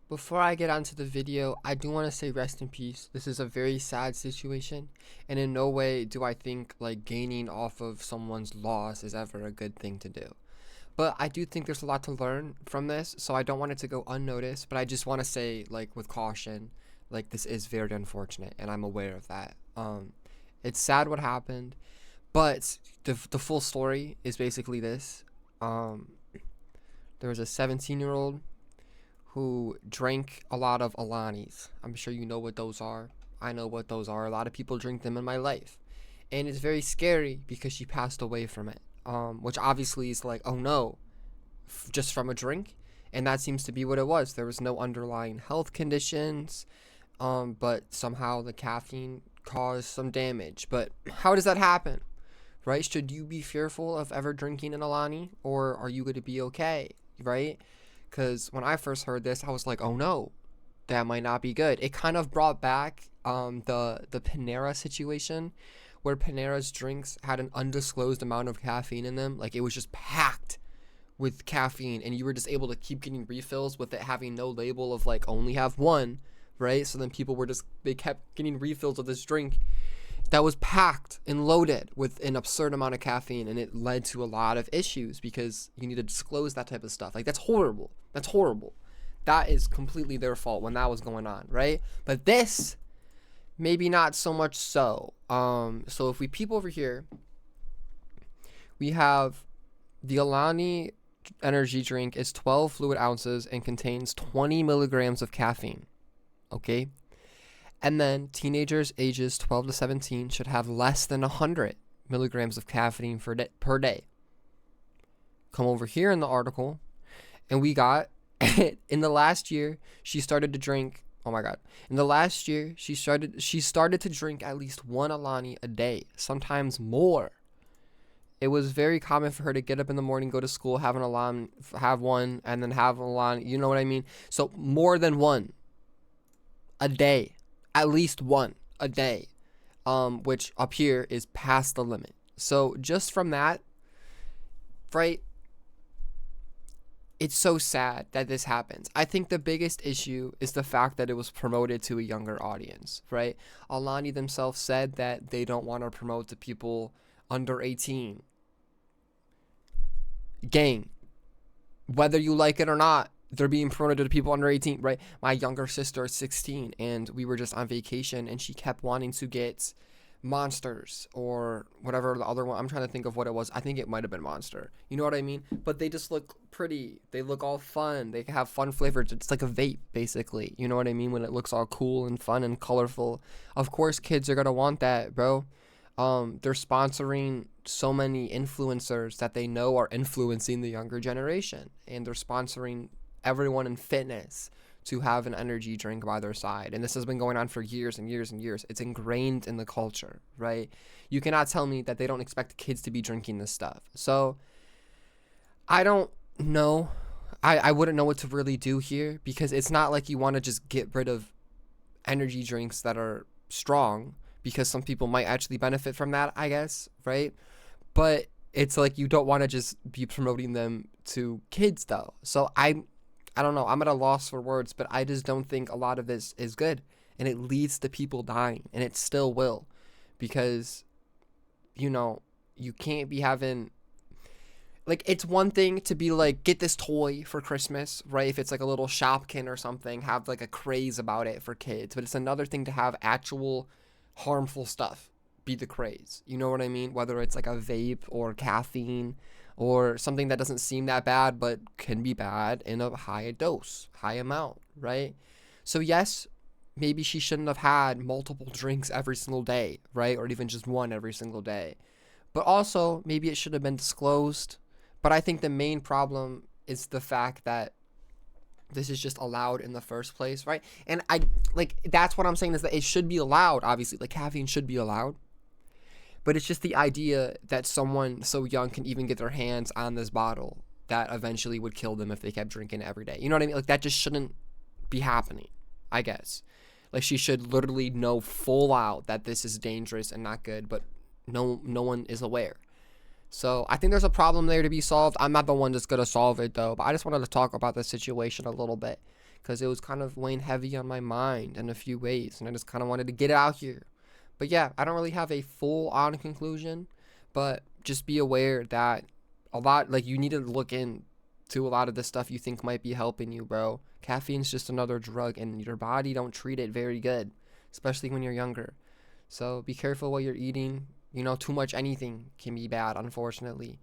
Before I get onto the video, I do want to say rest in peace. This is a very sad situation, and in no way do I think like gaining off of someone's loss is ever a good thing to do. But I do think there's a lot to learn from this, so I don't want it to go unnoticed, but I just want to say like with caution, like this is very unfortunate and I'm aware of that. It's sad what happened, but the full story is basically this. Um there was a 17-year-old who drank a lot of Alanis. I'm sure you know what those are. I know what those are. A lot of people drink them in my life. And it's very scary because she passed away from it. Which obviously is like, oh no, just from a drink. And that seems to be what it was. There was no underlying health conditions, but somehow the caffeine caused some damage. But how does that happen? Right? Should you be fearful of ever drinking an Alani, or are you going to be okay? Right? Because when I first heard this, I was like, oh no, that might not be good. It kind of brought back the Panera situation, where Panera's drinks had an undisclosed amount of caffeine in them. Like, it was just packed with caffeine, and you were just able to keep getting refills with it having no label of like only have one, right? So then people were just, they kept getting refills of this drink that was packed and loaded with an absurd amount of caffeine, and it led to a lot of issues because you need to disclose that type of stuff. Like, that's horrible. That's horrible. That is completely their fault when that was going on, right? But this, maybe not so much so. So if we peep over here, we have the Alani energy drink is 12 fluid ounces and contains 20 milligrams of caffeine. Okay? And then teenagers ages 12 to 17 should have less than 100 milligrams of caffeine per day. Come over here in the article, and we got, in the last year, she started to drink, oh my God. In the last year, she started to drink at least one Alani a day, sometimes more. It was very common for her to get up in the morning, go to school, have an Alani, have one, and then have an Alani, you know what I mean? So more than one a day. At least one a day, which up here is past the limit. So just from that, right, it's so sad that this happens. I think the biggest issue is the fact that it was promoted to a younger audience, right? Alani themselves said that they don't want to promote to people under 18. Gang, whether you like it or not, they're being promoted to people under 18, right? My younger sister is 16, and we were just on vacation, and she kept wanting to get Monsters or whatever the other one. I'm trying to think of what it was. I think it might have been Monster. You know what I mean? But they just look pretty. They look all fun. They have fun flavors. It's like a vape, basically. You know what I mean? When it looks all cool and fun and colorful. Of course, kids are going to want that, bro. They're sponsoring so many influencers that they know are influencing the younger generation. And they're sponsoring everyone in fitness to have an energy drink by their side. And this has been going on for years and years and years. It's ingrained in the culture, right? You cannot tell me that they don't expect kids to be drinking this stuff. So I don't know. I wouldn't know what to really do here, because it's not like you want to just get rid of energy drinks that are strong, because some people might actually benefit from that, I guess, right? But it's like you don't want to just be promoting them to kids, though. So I don't know. I'm at a loss for words, but I just don't think a lot of this is good. And it leads to people dying. And it still will. Because, you know, you can't be having... Like, it's one thing to be like, get this toy for Christmas, right? If it's like a little Shopkin or something, have like a craze about it for kids. But it's another thing to have actual harmful stuff be the craze. You know what I mean? Whether it's like a vape or caffeine, or something that doesn't seem that bad but can be bad in a high dose, high amount, right? So yes, maybe she shouldn't have had multiple drinks every single day, right? Or even just one every single day. But also, maybe it should have been disclosed. But I think the main problem is the fact that this is just allowed in the first place, right? And that's what I'm saying, is that it should be allowed, obviously. Like, caffeine should be allowed. But it's just the idea that someone so young can even get their hands on this bottle that eventually would kill them if they kept drinking it every day. You know what I mean? Like, that just shouldn't be happening, I guess. Like, she should literally know full out that this is dangerous and not good, but no one is aware. So I think there's a problem there to be solved. I'm not the one that's going to solve it, though. But I just wanted to talk about this situation a little bit, because it was kind of weighing heavy on my mind in a few ways, and I just kind of wanted to get it out here. But yeah, I don't really have a full on conclusion, but just be aware that a lot, like, you need to look into a lot of the stuff you think might be helping you, bro. Caffeine's just another drug, and your body don't treat it very good, especially when you're younger. So be careful what you're eating. Too much anything can be bad, unfortunately.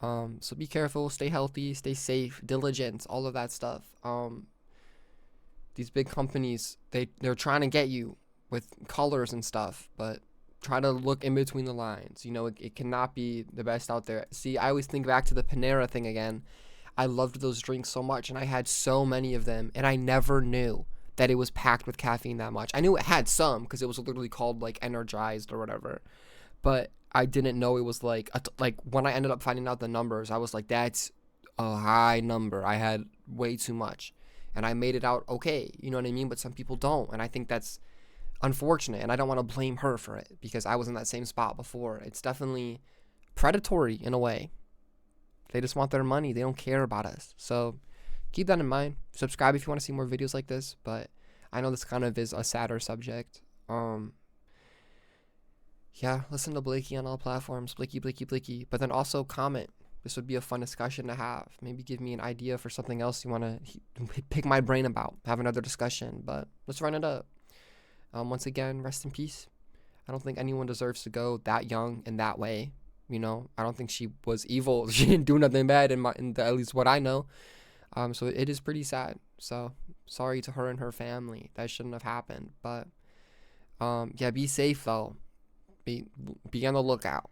So be careful, stay healthy, stay safe, diligence, all of that stuff. These big companies, they're trying to get you with colors and stuff, but try to look in between the lines. It cannot be the best out there. See, I always think back to the Panera thing again. I loved those drinks so much, and I had so many of them, and I never knew that it was packed with caffeine that much. I knew it had some because it was literally called like energized or whatever, but I didn't know it was like when I ended up finding out the numbers, I was like, that's a high number. I had way too much, and I made it out okay. You know what I mean? But some people don't, and I think that's unfortunate, and I don't want to blame her for it because I was in that same spot before. It's definitely predatory in a way. They just want their money. They don't care about us. So keep that in mind. Subscribe if you want to see more videos like this, but I know this kind of is a sadder subject. Yeah, listen to Blakey on all platforms. Blakey, Blakey, Blakey. But then also comment. This would be a fun discussion to have. Maybe give me an idea for something else you want to pick my brain about. Have another discussion. But let's run it up. Once again, rest in peace. I don't think anyone deserves to go that young in that way. I don't think she was evil. She didn't do nothing bad at least what I know. So it is pretty sad. So sorry to her and her family. That shouldn't have happened. But yeah, be safe though. Be on the lookout.